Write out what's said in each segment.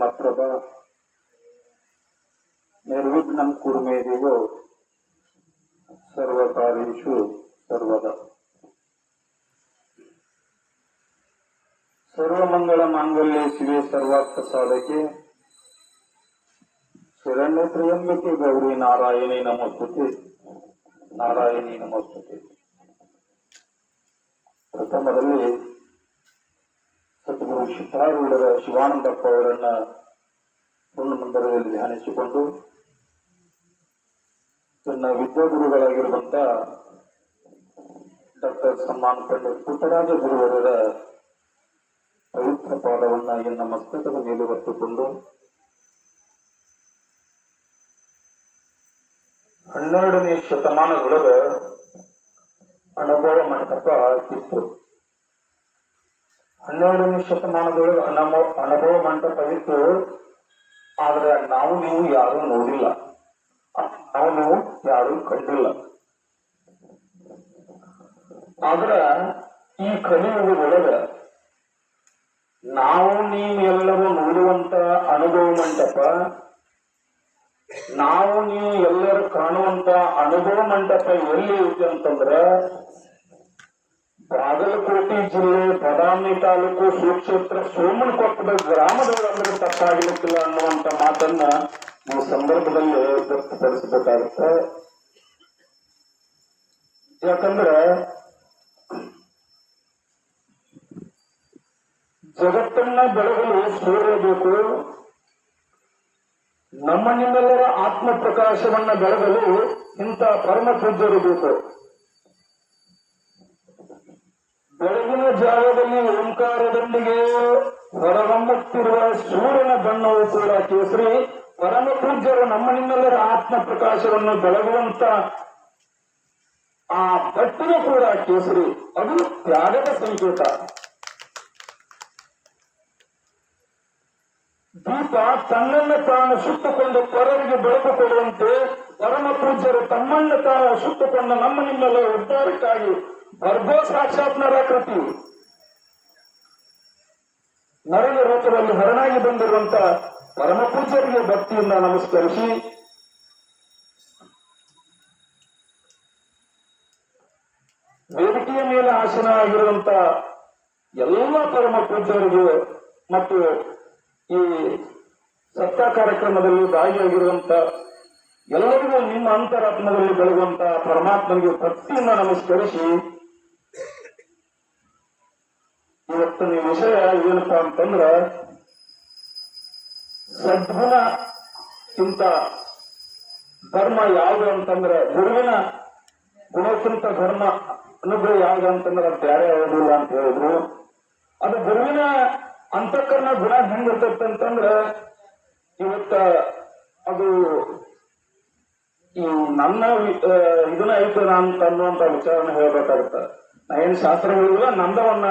ಮಹಾಪ್ರಭ ನಿರ್ವಿಘ್ನಂ ಕುರ್ಮೇ ದೇವೋ ಸರ್ವಕಾರ್ಯೇಷು ಸರ್ವದಾ. ಸರ್ವಮಂಗಳ ಮಾಂಗಲ್ಯ ಶಿವೆ ಸರ್ವಾರ್ಥ ಸಾಧಕೆ ಶರಣ್ಯ ತ್ರ್ಯಂಬಕೆ ಗೌರಿ ನಾರಾಯಣಿ ನಮೋಸ್ತುತೆ. ನಾರಾಯಣಿ ನಮೋಸ್ತುತೆ. ಪ್ರಥಮದಲ್ಲಿ ಸದ್ಗುರು ಸಿದ್ಧಾರೂಢರ ಶಿವಾನಂದಪ್ಪ ಅವರನ್ನ ಪೂರ್ಣ ಮಂದಿರದಲ್ಲಿ ಧ್ಯಾನಿಸಿಕೊಂಡು ತನ್ನ ವಿದ್ಯಾಗುರುಗಳಾಗಿರುವಂತ ಡಾಕ್ಟರ್ ಸಮ್ಮಾನ್ ಪಂಡಿತ್ ಪುಟ್ಟರಾಜ ಗುರುವರರ ಪವಿತ್ರ ಪಾದವನ್ನ ಎನ್ನ ಮಸ್ತಕದ ಮೇಲೆ ಹೊತ್ತುಕೊಂಡು 12ನೇ ಶತಮಾನದೊಳಗ ಅನುಭವ ಮಂಟಪ ಇತ್ತು. 12ನೇ ಶತಮಾನದೊಳಗ ಅನುಭವ ಮಂಟಪ ಇತ್ತು. ಆದ್ರೆ ನಾವು ನೀವು ಯಾರು ನೋಡಿಲ್ಲ, ನಾವು ನೀವು ಯಾರು ಕಂಡಿಲ್ಲ. ಆದ್ರ ಈ ಕಲಿಯುಗದೊಳಗ ನಾವು ನೀವು ಎಲ್ಲರೂ ನೋಡುವಂತ ಅನುಭವ ಮಂಟಪ, ನಾವು ನೀವು ಎಲ್ಲರೂ ಕಾಣುವಂತ ಅನುಭವ ಮಂಟಪ ಎಲ್ಲಿ ಐತೆ ಅಂತಂದ್ರ ಬಾಗಲಕೋಟೆ ಜಿಲ್ಲೆ ಬಾದಾಮಿ ತಾಲೂಕು ಸುಕ್ಷೇತ್ರ ಸೋಮನಕೊಪ್ಪದ ಗ್ರಾಮದೊಳಗಂದ್ರೆ ತಪ್ಪಾಗಲಿಕ್ಕಿಲ್ಲ ಅನ್ನುವಂತ ಮಾತನ್ನ ಈ ಸಂದರ್ಭದಲ್ಲಿ ವ್ಯಕ್ತಪಡಿಸಬೇಕಾಗುತ್ತೆ. ಯಾಕಂದ್ರೆ ಜಗತ್ತನ್ನ ಬೆಳಗಲು ಸೂರ್ಯ ಬೇಕು, ನಮ್ಮ ನಿಮ್ಮೆಲ್ಲರ ಆತ್ಮ ಪ್ರಕಾಶವನ್ನ ಬೆಳಗಲು ಇಂಥ ಪರಮ ಪೂಜ್ಯರು ಬೇಕು. ಬೆಳಗಿನ ಜಾವದಲ್ಲಿ ಓಂಕಾರದೊಂದಿಗೆ ಹೊರಹೊಮ್ಮುತ್ತಿರುವ ಸೂರ್ಯನ ಬಣ್ಣವು ಕೂಡ ಕೇಸರಿ. ಪರಮ ಪೂಜ್ಯರು ನಮ್ಮ ನಿಮ್ಮೆಲ್ಲರ ಆತ್ಮ ಪ್ರಕಾಶವನ್ನು ಬೆಳಗುವಂತ ಆ ಬಟ್ಟೆಯೂ ಕೂಡ ಕೇಸರಿ. ಅದು ತ್ಯಾಗದ ಸಂಕೇತ. ದೀಪ ತನ್ನನ್ನು ತಾನು ಸುಟ್ಟುಕೊಂಡು ಪರರಿಗೆ ಬೆಳಕು ಕೊಡುವಂತೆ ಪರಮ ಪೂಜ್ಯರು ತಮ್ಮನ್ನು ತಾನು ಸುಟ್ಟುಕೊಂಡ ನಮ್ಮ ನಿಮ್ಮೆಲ್ಲ ಉದ್ಧಾರಕ್ಕಾಗಿ ಭರ್ಗೋ ಸಾಕ್ಷಾತ್ ನರಾಕೃತಿ ನರನ ರೂಪದಲ್ಲಿ ಹರನಾಗಿ ಬಂದಿರುವಂತ ಪರಮ ಪೂಜ್ಯರಿಗೆ ಭಕ್ತಿಯಿಂದ ನಮಸ್ಕರಿಸಿ, ವೇದಿಕೆಯ ಮೇಲೆ ಆಸನ ಆಗಿರುವಂತ ಎಲ್ಲ ಪರಮ ಪೂಜ್ಯರಿಗೆ ಮತ್ತು ಈ ಸತ್ಯ ಕಾರ್ಯಕ್ರಮದಲ್ಲಿ ಭಾಗಿಯಾಗಿರುವಂತ ಎಲ್ಲರಿಗೂ ನಿಮ್ಮ ಅಂತರಾತ್ಮದಲ್ಲಿ ಬೆಳಗುವಂತ ಪರಮಾತ್ಮನಿಗೆ ಭಕ್ತಿಯಿಂದ ನಮಸ್ಕರಿಸಿ, ಇವತ್ತಿನ ವಿಷಯ ಏನಪ್ಪಾ ಅಂತಂದ್ರ ಸದ್ಗುಣ ಇಂತ ಧರ್ಮ ಯಾವುದು ಅಂತಂದ್ರೆ ಗುರುವಿನ ಗುಣಕ್ಕಿಂತ ಧರ್ಮ ಅನುಗ್ರಹ ಯಾವುದು ಅಂತಂದ್ರೆ ಅದು ಬೇರೆ ಯಾವುದಿಲ್ಲ ಅಂತ ಹೇಳಿದ್ರು. ಅದು ಗುರುವಿನ ಅಂತಃಕರಣ ಗುಣ ಹೆಂಗಿರ್ತೈತೆ ಅಂತಂದ್ರ ಇವತ್ತ ಅದು ಈ ನನ್ನ ಇದನ್ನ ಐತೆ ಅಂತ ಅನ್ನುವಂತ ವಿಚಾರನ ಹೇಳ್ಬೇಕಾಗತ್ತ. ನಾ ಏನ್ ಶಾಸ್ತ್ರಗಳಿಲ್ಲ, ನಂದವನ್ನ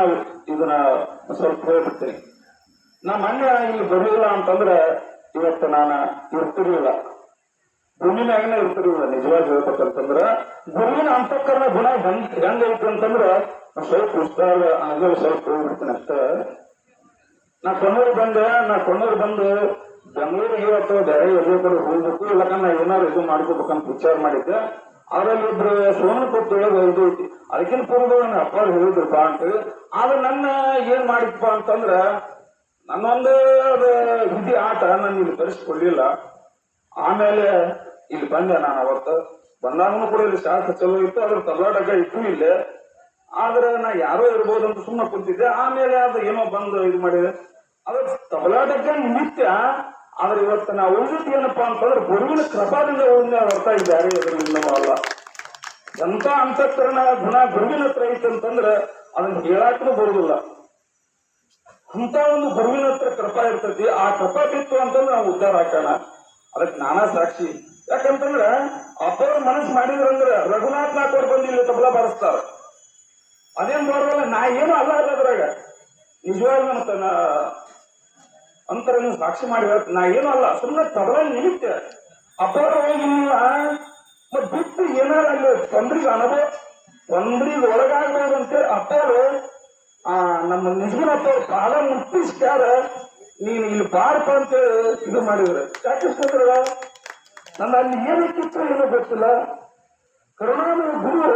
ಇದನ್ನ ಸ್ವಲ್ಪ ಹೇಳ್ಬಿಡ್ತೀನಿ. ನಮ್ಮ ಅಣ್ಣ ಇಲ್ಲಿ ಬರಲಿಲ್ಲ ಅಂತಂದ್ರೆ ಇವತ್ತು ನಾನು ಇರ್ತಿರ್ಲಿಲ್ಲ, ಭೂಮಿನಾಗನೇ ಇರ್ತಿರ್ಲಿಲ್ಲ. ನಿಜವಾಗಿ ಹೇಳ್ಬೇಕಂತಂದ್ರ ಗುರುವಿನ ಅಂತಃಕರಣ ಗುಣ ಹೆಂಗೈತೆ ಅಂತಂದ್ರ ಸ್ವಲ್ಪ ಉತ್ಸಾಹ ಆಗಲೇ ಸ್ವಲ್ಪ ಹೋಗ್ಬಿಡ್ತೀನಿ ಅಷ್ಟೇ. ನಾ ಕೊಣ್ಣೂರು ಬಂದು ಬೆಂಗಳೂರಿಗೆ ಅಥವಾ ಬೇರೆ ಎಲ್ಲೋ ಕಡೆ ಹೋಗ್ಬೇಕು, ಇಲ್ಲಕ್ಕ ನಾ ಏನಾರು ಇದು ಮಾಡ್ಕೋಬೇಕಂತ ವಿಚಾರ ಮಾಡಿದ್ದೆ. ಅದ್ರಲ್ಲಿ ಇಬ್ರು ಸೋಮನಕೊಪ್ಪದೊಳಗೆ ಇದು ಐತಿ, ಅದಕ್ಕಿಂತ ಪೂರ್ವದೊಳಗೆ ಅಪ್ಪ ಹೇಳಿದ್ರು ಬಾ ಅಂತೇಳಿ. ಆದ್ರೆ ನನ್ನ ಏನ್ ಮಾಡಿದ್ಪ ಅಂತಂದ್ರ ನನ್ನೊಂದು ವಿಧಿ ಆಟ ನಾನು ಇಲ್ಲಿ ಕರೆಸ್ಕೊಡ್ಲಿಲ್ಲ. ಆಮೇಲೆ ಇಲ್ಲಿ ಬಂದೆ. ನಾನು ಅವತ್ತು ಬಂದಾಗನು ಕೂಡ ಇಲ್ಲಿ ಶಾಸ್ತ್ರ ಚಲೋ ಇತ್ತು, ಅದ್ರ ತಲ್ಲಾಟಗ ಇತ್ತು ಇಲ್ಲೇ. ಆದ್ರೆ ನಾ ಯಾರೋ ಇರ್ಬೋದಂತ ಸುಮ್ಮನೆ ಕೂತಿದ್ದೆ. ಆಮೇಲೆ ಅದು ಏನೋ ಬಂದು ಇದು ಮಾಡಿದೆ, ಅದ್ರ ತಬಲಾಟಕ್ಕೆ ನಿತ್ಯ. ಆದ್ರೆ ಇವತ್ತು ನಾವು ಉಳಿದಿದ್ದು ಏನಪ್ಪಾ ಅಂತಂದ್ರೆ ಗುರುವಿನ ಕೃಪಾದಿಂದ ಹೊರತ ಇದ್ದಾರೆ, ಅದರಿಂದ ಅಲ್ಲ. ಎಂತ ಅಂತಃಕರಣ ಗುಣ ಗುರುವಿನ ಹತ್ರ ಐತೆ ಅಂತಂದ್ರೆ ಅದನ್ನ ಹೇಳಾಕೂ ಬರುದಿಲ್ಲ. ಅಂತ ಒಂದು ಗುರುವಿನ ಹತ್ರ ಕೃಪಾ ಇರ್ತೈತಿ. ಆ ಕೃಪಾ ಬಿತ್ತು ಅಂತಂದ್ರೆ ನಾವು ಉದ್ಧಾರ ಹಾಕೋಣ. ಅದಕ್ಕೆ ನಾನಾ ಸಾಕ್ಷಿ. ಯಾಕಂತಂದ್ರ ಅಪ್ಪವ್ರ ಮನಸ್ಸು ಮಾಡಿದ್ರಂದ್ರೆ ರಘುನಾಥ್ ನಾಥ್ ಬಂದು ಇಲ್ಲಿ ತಬಲಾ ಬಾರಿಸ್ತಾರ. ಅದೇನ್ ಬರೋಲ್ಲ, ನಾ ಏನು ಅಲ್ಲ ಅದ್ರಾಗ ನಿಜವಾಗಿ ನನ್ನ ಅಂತರ ಸಾಕ್ಷಿ ಮಾಡಿ ಹೇಳ್ತೀನಿ. ನಾ ಏನು ಅಲ್ಲ, ಸುಮ್ಮನೆ ತಬಲ ನಿಮಿತ್ತ ಅಪ್ಪವ್ರ ಹೋಗಿಲ್ಲ ಮತ್ ಬಿಟ್ಟು ಏನಾರ ಅಲ್ಲಿ ತೊಂದ್ರಿಗೆ ಒಳಗಾಗ್ಬೋದಂತೆ ಅಪ್ಪವ್ರು ನಮ್ಮ ನಿಜಗುಣಪ್ಪ ಕಾಲ ಮುಟ್ಟಿಸ್ತಾರ. ನೀನು ಇಲ್ಲಿ ಬಾರಪ್ಪ ಅಂತೇಳಿ ಇದು ಮಾಡಿದ್ರೆ ಯಾಕೆ ನನ್ನ ಅಲ್ಲಿ ಏನಕ್ಕಿತ್ತು ಏನೋ ಗೊತ್ತಿಲ್ಲ. ಕರುಣಾಮಯ ಗುರು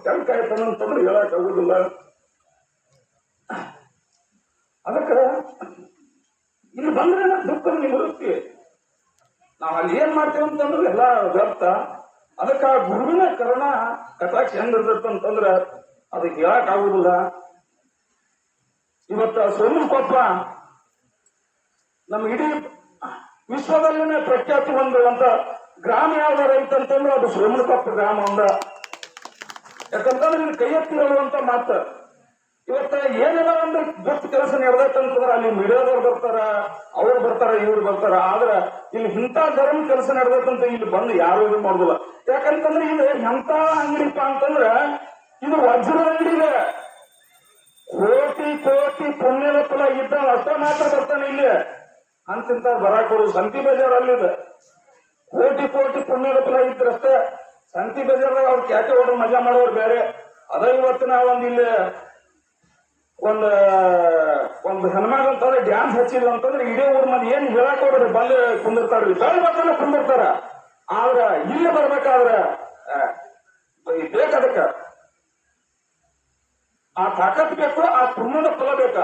ಹೆಂಗಾಯ್ತಾನಂತಂದ್ರೆ ಹೇಳಕ್ ಆಗುದಿಲ್ಲ. ಅದಕ್ಕೆ ಇಲ್ಲಿ ಬಂದ್ರೆ ದುಃಖ ನಿವೃತ್ತಿ. ನಾವ್ ಅಲ್ಲಿ ಏನ್ ಮಾಡ್ತೇವೆ ಅಂತಂದ್ರೆ ಎಲ್ಲ ವ್ಯರ್ಥ. ಅದಕ್ಕೆ ಆ ಗುರುವಿನ ಕರುಣ ಕಟಾಕ್ಷ ಹೆಂಗಿರ್ತಂತಂದ್ರ ಅದಕ್ಕೆ ಹೇಳಕ್ ಆಗುದಿಲ್ಲ. ಇವತ್ತ ಸೋಮನಕೊಪ್ಪ ನಮ್ಮ ಇಡೀ ವಿಶ್ವದಲ್ಲಿನೇ ಪ್ರಖ್ಯಾತಿ ಹೊಂದಿರುವಂತ ಗ್ರಾಮ ಯಾವ್ದಾರ ಐತಂತಂದ್ರೆ ಅದು ಸೋಮನಕೊಪ್ಪ ಗ್ರಾಮ ಅಂದ. ಯಾಕಂತಂದ್ರೆ ಇಲ್ಲಿ ಕೈ ಎತ್ತಿ ಹೇಳುವಂತ ಮಾತು. ಇವತ್ತ ಏನೆಲ್ಲ ಒಂದು ಗೊತ್ತು ಕೆಲಸ ನಡೆದೈತಂತಂದ್ರೆ ಅಲ್ಲಿ ಮೀಡಿಯಾದವ್ರು ಬರ್ತಾರ, ಅವ್ರು ಬರ್ತಾರ, ಇವ್ರು ಬರ್ತಾರ. ಆದ್ರ ಇಲ್ಲಿ ಇಂಥ ಧರ್ಮ ಕೆಲಸ ನಡೆದೈತಂತ ಇಲ್ಲಿ ಬಂದು ಯಾರು ಇದು ಮಾಡುದಿಲ್ಲ. ಯಾಕಂತಂದ್ರೆ ಇದು ಎಂತ ಅಂಗಡಿಪ್ಪ ಅಂತಂದ್ರ ಇದು ವಜ್ರದ ಅಂಗಡಿ ಇದೆ. ಕೋಟಿ ಕೋಟಿ ಪುಣ್ಯದ ಫಲ ಇದ್ದ ಅಷ್ಟ ಮಾತ್ರ ಬರ್ತಾನೆ ಇಲ್ಲಿ ಅಂತಿಂತ ಬರಾಕೋರು. ಸಂತಿ ಬಜಾರ್ ಅಲ್ಲಿದೆ. ಕೋಟಿ ಕೋಟಿ ಪುಣ್ಯದ ಫಲ ಇದ್ರಷ್ಟೇ. ಸಂತಿ ಬಜಾರ್ದಾಗ ಅವ್ರು ಕ್ಯಾಕೆ ಹೊಡೆದು ಮಜಾ ಮಾಡೋರು ಬೇರೆ. ಅದ ಇವತ್ತು ನಾವೊಂದು ಇಲ್ಲಿ ಒಂದು ಹೆಣ್ಮಗ್ ಅಂತಂದ್ರೆ ಡ್ಯಾನ್ಸ್ ಹಚ್ಚಿಲ್ಲ ಅಂತಂದ್ರೆ ಇಡೀ ಊರ್ ಮಂದಿ ಏನ್ ಹೇಳಕ್ ಹೋಗ್ರಿ ಬಲ್ಲಿ ಕುಂದಿರ್ತಾರ್ರಿ, ಬೆಳ್ ಬರ್ತಾನೆ ಕುಂದಿರ್ತಾರ. ಆದ್ರ ಇಲ್ಲಿ ಬರ್ಬೇಕಾದ್ರ ಬೇಕದಕ್ಕ ಆ ತಾಕತ್ ಬೇಕು, ಆ ಪುಣ್ಯದ ಫಲ ಬೇಕ.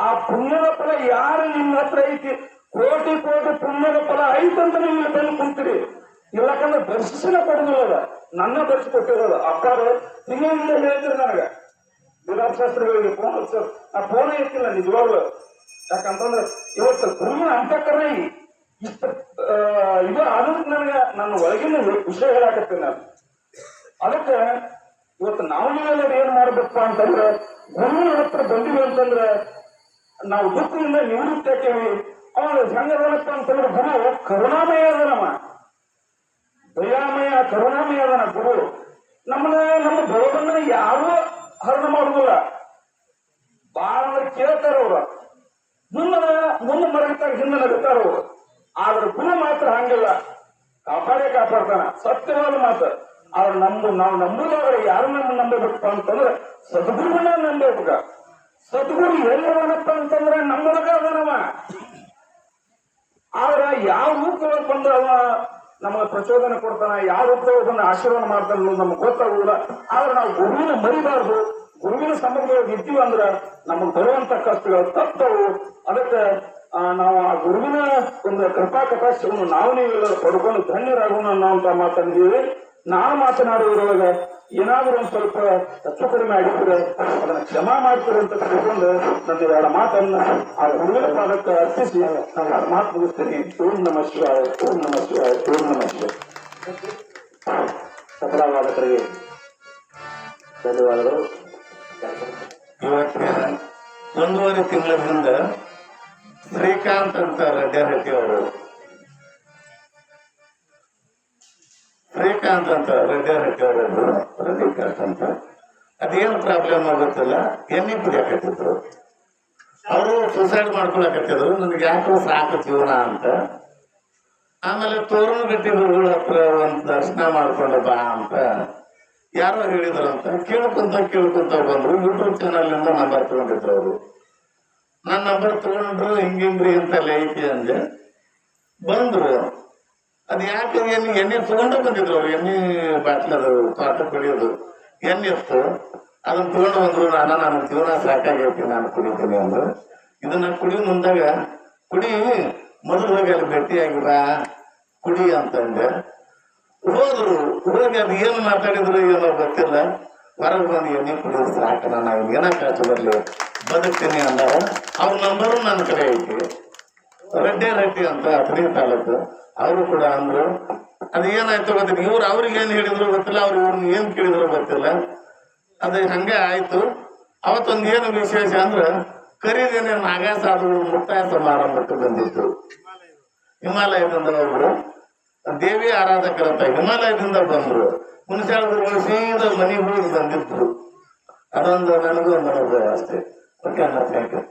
ಆ ಪುಣ್ಯದ ಫಲ ಯಾರು ನಿಮ್ಮ ಹತ್ರ ಐತಿ, ಕೋಟಿ ಕೋಟಿ ಪುಣ್ಯದ ಫಲ ಐತಂತ ನೀವು ಇಲ್ಲಿ ಬಂದು ಕುಂತೀರಿ. ಇಲ್ಲಕಂದ್ರೆ ದರ್ಶನ ಕೊಡುದಿಲ್ಲ. ನನ್ನ ದರ್ಶಿಕೊಟ್ಟಿರೋದು ಅಪ್ಪಾರು ತಿಂಗಳಿಂದ ಹೇಳಿದ್ರು ನನಗ ಶಾಸ್ತ್ರಿಗಳಿಗೆ ಫೋನ್ ಸರ್. ಆ ಫೋನೇ ಇರ್ತಿಲ್ಲ ನಿಜವಾಗ್ಲು. ಯಾಕಂತಂದ್ರೆ ಇವತ್ತು ಗುರುವಿನ ಅಂತಃಕರಣ ಇಷ್ಟ ಇದು ಆದ್ರೆ ನನಗೆ ನನ್ನ ಒಳಗಿನ ವಿಷಯ ಹೇಳಾಕತ್ತೇನೆ ನಾನು. ಅದಕ್ಕೆ ಇವತ್ತು ನಾವು ನೀವೆಲ್ಲರೂ ಏನ್ ಮಾಡ್ಬೇಕಪ್ಪ ಅಂತಂದ್ರೆ ಗುರುವಿನ ಹತ್ರ ಬಂದಿವಿ ಅಂತಂದ್ರೆ ನಾವು ದುಃಖದಿಂದ ನಿವೃತ್ತಿ ಹಾಕೇವಿ. ಅವನು ಹೆಂಗದನಪ್ಪ ಅಂತಂದ್ರೆ ಗುರು ಕರುಣಾಮಯ ಅದನಮ್ಮ, ದಯಾಮಯ ಕರುಣಾಮಯ ಅದನ ಗುರು. ನಮ್ಮ ಭಗವನ್ನ ಯಾರೂ ಹರಣ ಮಾಡುದಿಲ್ಲ. ಬಾಳ ಕೇಳ್ತಾರ ಅವ್ರ, ಮುಂದೆ ಮರಗಿತಾಗ ಹಿಂದೆ ನಗುತ್ತಾರ ಅವ್ರು. ಆದ್ರೆ ಗುರು ಮಾತ್ರ ಹಂಗಿಲ್ಲ, ಕಾಪಾಡ್ತಾನ. ಸತ್ಯವಾದ ಮಾತು. ಆದ್ರೆ ನಾವು ನಂಬುದಾದ್ರೆ ಯಾರು ನಂಬಬೇಕಪ್ಪ ಅಂತಂದ್ರೆ ಸದ್ಗುರುವನ್ನ ನಂಬಬೇಕ. ಸದ್ಗುರು ಎಲ್ಲವನಪ್ಪ ಅಂತಂದ್ರೆ ನಮ್ಮೊಳಗ ಅದನವ. ಆದ್ರೆ ಯಾವ ರೂಪದೊಳಗೆ ಬಂದ ಅವ ನಮಗೆ ಪ್ರಚೋದನೆ ಕೊಡ್ತಾನ, ಯಾವ ರೂಪದೊಳಗೆ ಬಂದು ಆಶೀರ್ವಾದ ಮಾಡ್ತಾನ ನಮ್ಗೆ ಗೊತ್ತಾಗುದಿಲ್ಲ. ಆದ್ರೆ ನಾವು ಗುರುವಿನ ಮರಿಬಾರ್ದು. ಗುರುವಿನ ಸಂಬಂಧದೊಳಗೆ ಇದ್ದೀವಿ ಅಂದ್ರೆ ನಮಗೆ ಬರುವಂತ ಕಷ್ಟಗಳು ತಪ್ಪವು. ಅದಕ್ಕೆ ನಾವು ಆ ಗುರುವಿನ ಒಂದು ಕೃಪಾ ಕಟಾಕ್ಷವನ್ನು ನಾವು ನೀವೆಲ್ಲರೂ ಪಡ್ಕೊಂಡು ಧನ್ಯರಾಗೋಣ ಅನ್ನೋಂತ ಮಾತಂದಿದ್ದೀವಿ. ನಾನು ಮಾತನಾಡುವುದರೊಳಗೆ ಏನಾದರೂ ಒಂದು ಸ್ವಲ್ಪ ಹೆಚ್ಚು ಕಡಿಮೆ ಆಗಿದ್ರೆ ಅದನ್ನ ಕ್ಷಮಾ ಮಾಡ್ತೀರಿ ಅಂತ ತಿಳ್ಕೊಂಡು ನನ್ನ ಎರಡು ಮಾತನ್ನ ಆ ಗುರುವಿನ ಪಾದಕ್ಕೆ ಅರ್ಪಿಸಿ ನಾನು ಎರಡು ಮಾತು ಮುಗಿಸ್ತೀನಿ. ಓಂ ನಮಃ ಶಿವಾಯ, ಓಂ ನಮಃ ಶಿವಾಯ, ಓಂ ನಮಃ ಶಿವಾಯ. ಸಫಲವಾದಕರಿಗೆ ಧನ್ಯವಾದಗಳು. ಇವತ್ತಿನ 1.5 ತಿಂಗಳ ಹಿಂದೆ ಶ್ರೀಕಾಂತ್ ಅಂತ ರೆಡ್ಡಿ ಅವರು, ಶ್ರೀಕಾಂತ್ ಅಂತ ರೆಡ್ಡಿ ಅವರು ಶ್ರೀಕಾಂತ್ ಅಂತ ಅದೇನು ಪ್ರಾಬ್ಲಮ್ ಆಗುತ್ತಿಲ್ಲ, ಎಣ್ಣೆ ಕುಡಿಯಾಕತ್ತಿದ್ರು. ಅವರು ಸುಸೈಡ್ ಮಾಡ್ಕೊಳಕತ್ತಿದ್ರು. ನನಗೆ ಯಾಕೋ ಸಾಕು ಜೀವನ ಅಂತ. ಆಮೇಲೆ ತೋರಣಗಟ್ಟಿ ಗುರುಗಳ ಹತ್ರ ಒಂದು ದರ್ಶನ ಮಾಡ್ಕೊಂಡು ಬಾ ಅಂತ ಯಾರೋ ಹೇಳಿದ್ರಂತ. ಕೇಳ್ಕೊಂತ ಬಂದ್ರು. ಯೂಟ್ಯೂಬ್ ಚಾನಲ್ ಇಂದ ನಂಬರ್ ತಗೊಂಡಿದ್ರು ಅವರು. ನನ್ನ ನಂಬರ್ ತಗೊಂಡ್ರು. ಹಿಂಗಿಂಗ್ರಿ ಅಂತ ಐತಿ ಅಂದೆ. ಬಂದ್ರು. ಅದ್ ಯಾಕೆ ಎಣ್ಣೆ ತಗೊಂಡು ಬಂದಿದ್ರು ಅವ್ರು. ಎಣ್ಣೆ ಬಾಟ್ಲದು ಪಾಠ ಕುಡಿಯೋದು ಎಣ್ಣೆ ಇತ್ತು. ಅದನ್ನ ತಗೊಂಡು ಬಂದ್ರು. ನನ್ನ ಜೀವನ ಸಾಕಾಗೈತಿ, ನಾನು ಕುಡಿತೀನಿ ಅಂದ್ರು. ಇದನ್ನ ಕುಡಿ ಮುಂದಾಗ ಕುಡಿ ಮೊದಲು ಹೋಗಿ ಅಲ್ಲಿ ಭೇಟಿಯಾಗಿರ ಕುಡಿ ಅಂತಂದೆ. ಹೋದ್ರು. ಹೋಗಿ ಅದು ಏನು ಮಾತಾಡಿದ್ರು ಏನೋ ಗೊತ್ತಿಲ್ಲ. ಹೊರಗೆ ಬಂದು ಎಣ್ಣೆ ಕುಡಿಯೋದು ಸಾಕ, ನಾನು ಏನ ಕಾಚದಲ್ಲಿ ಬದುಕ್ತೀನಿ ಅಂದಾರ. ಅವ್ರ ನಂಬರು ನನ್ನ ಕಡೆ ಐತಿ. ರೆಡ್ಡಿ ಅಂತ ಹತ್ತನೇ ತಾಲೂಕು. ಅವರು ಕೂಡ ಅಂದ್ರು. ಅದು ಏನಾಯ್ತು ಗೊತ್ತಿಲ್ಲ. ಇವ್ರು ಅವ್ರಿಗೆ ಏನ್ ಹೇಳಿದ್ರು ಗೊತ್ತಿಲ್ಲ, ಅವ್ರು ಇವ್ರನ್ನ ಏನ್ ಕೇಳಿದ್ರು ಗೊತ್ತಿಲ್ಲ. ಅದು ಹಂಗೆ ಆಯ್ತು. ಅವತ್ತೊಂದು ಏನು ವಿಶೇಷ ಅಂದ್ರೆ ಕರೀದೇನೆ ನಾಗಾಸಾಧು ಮುಕ್ತಾಯ ಸಮಾರಂಭಕ್ಕೆ ಬಂದಿತ್ತು. ಹಿಮಾಲಯದಿಂದ ಒಬ್ರು ದೇವಿ ಆರಾಧಕರಂತ ಹಿಮಾಲಯದಿಂದ ಬಂದ್ರು. ಹುಣಸಾಳ ಸೀದಾ ಮನೆಗೆ ಹೋಗಿ ಬಂದಿದ್ರು. ಅದೊಂದು ನನಗೂ ಒಂದು ಅನುಭವ ಅಷ್ಟೇ. Okay, thank you.